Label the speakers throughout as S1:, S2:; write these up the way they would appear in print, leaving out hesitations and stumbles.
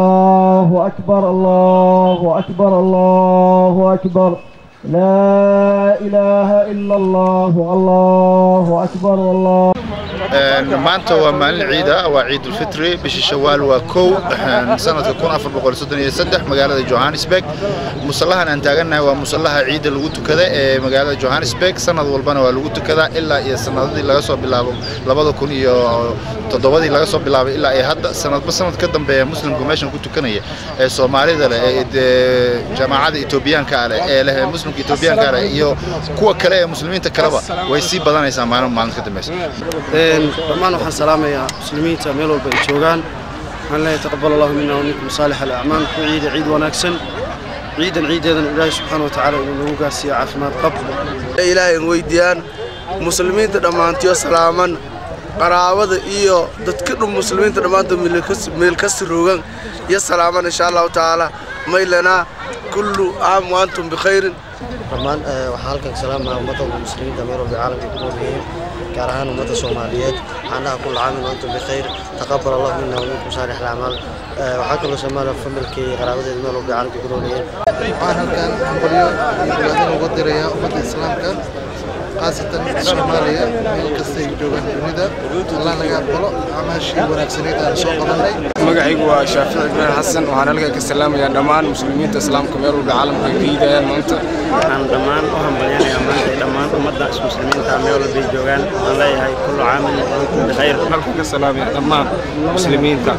S1: الله أكبر الله أكبر الله أكبر لا إله إلا الله الله أكبر والله.
S2: maanta waa maalin ciida waa ciid ulfitri bishii shawaal waa kow sanadka 1433 magaalada Johannesburg musallahan aan taaganahay waa musallaha ciida lagu tukada ee magaalada Johannesburg sanad walbana waa lagu tukadaa ilaa iyo sanadii laga soo bilaabo 2007 laga soo bilaabo ilaa ay hadda sanad ka dambeeya muslimku meeshan ku tukanaya ee Soomaalida ee jamaacada Itoobiyaanka ee leh muslimka Itoobiyaanka iyo kuwa kale ee muslimiinta kaleba way sii badanaysaa maalin ka dambaysa.
S3: dhammaan waxaan salaamayaa muslimiinta meel walba ay joogaan waxaan leeyahay taqabbal Allahu minna wa minkum saalih al-a'maal ku ciid wanaagsan ciideedan Ilaahay subhanahu wa ta'ala inuu nagu gaarsiiyo caafimaad qab Ilaahay weydiyaan muslimiinta dhamaantiyo salaaman qaraabada iyo dadka muslimiinta dhamaantood meel ka siroogan iyo salaaman insha Allah ta'ala maylana kullu aam wa antum bi khairin
S4: dhammaan waxaan halkan salaamayaa ummadda muslimiinta meel walba caalamka ku nool gaar ahaan ummadda Soomaaliyeed waxaan ku laacamin antum bi khair taqabbal Allah minna wa minkum saalih al-a'maal waxa kale Soomaaliya familkii qaraabadeed meel walba caalamka ku nool
S5: waxaan halkan qoliyo dadka ugu diraya ummadda islaamka qaasatan Soomaaliya meel kasta ay joogaan dunida Allah naga aqbalo amaashii wanaagsaneed aan soo qabanay
S6: magacaygu waa Shaafici Ibrahim Xasan waxaan halkan ka salaamayaa dhammaan muslimiinta islaamka meel walba caalamka ka yidayaan maanta
S7: waxaan dhammaan u hambalyeynaya maanta dhammaan ummadda muslimiinta meel walba ay joogaan waxaan leeyahay kullu aamin wa antum bi khayr
S6: halkan ka salaamaya dhammaan muslimiinta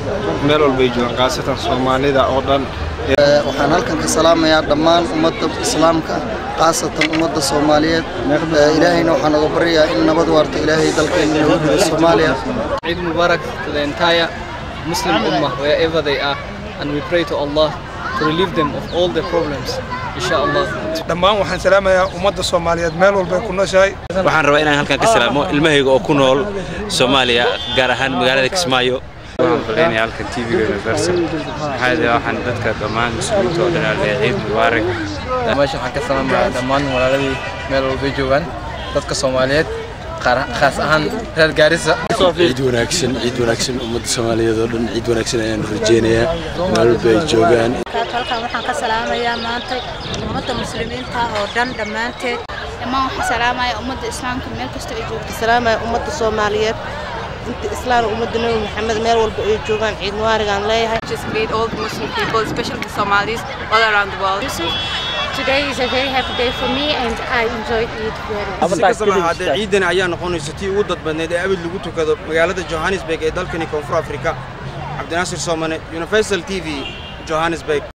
S6: meel walba ay joogaan qaasatan Soomaalida oo dhan
S5: waxaan halkan ka salaamayaa dhammaan ummadda islaamka qaasatan ummadda Soomaaliyeed ilaahayna waxaan uga baryayaa in nabad waarta ilaahay dalkeena nagu dhigo Soomaaliya.
S8: Eid Mubarak to the entire Muslim Ummah wherever they are, and we pray to Allah to relieve them of all their problems inshallah.
S9: dhammaan waxaan salaamayaa ummadda Soomaaliyeed meel walba ku nooshahay
S10: waxaan rabaa inaan halkan ka salaamo ilmahayga oo ku nool Soomaaliya gaar ahaan magaalada Kismaayo
S6: waxaan faleynay halkan TV-ga Universal waxaan dadka dhammaan muslimiinta oo dhan leeyahay Eid Mubarak
S8: meesha waxaan ka salaamayaa dhammaan walaaladii meel walba joogaan dadka Soomaaliyeed خاص أهم هالجارسة.
S11: عيد وناكسن أمد الصومالية دولن عيد وناكسن أيان رجينيا مال بيجوجان.
S12: كاتولكا وحنا كسلام يا مانتي أمد المسلمين تا ودن دمانتي.
S13: ما هو سلام يا أمد الإسلام كمل كستيجوا.
S14: سلام يا أمد الصومالية. أنت إسلام أمد النبي محمد مال والبيجوجان عيد مبارك عن ليها.
S15: Just greet all the Muslim people, especially the Somalis all around the world.
S12: Today is a very happy day for me and I enjoyed it very
S3: much. ciidana ayaa noqonaysa tii ugu dad badneed ee abid lagu tukado magaalada Johannesburg ee dalkani Koonfur Afrika. Cabdinaasir Soomane, Universal TV, Johannesburg.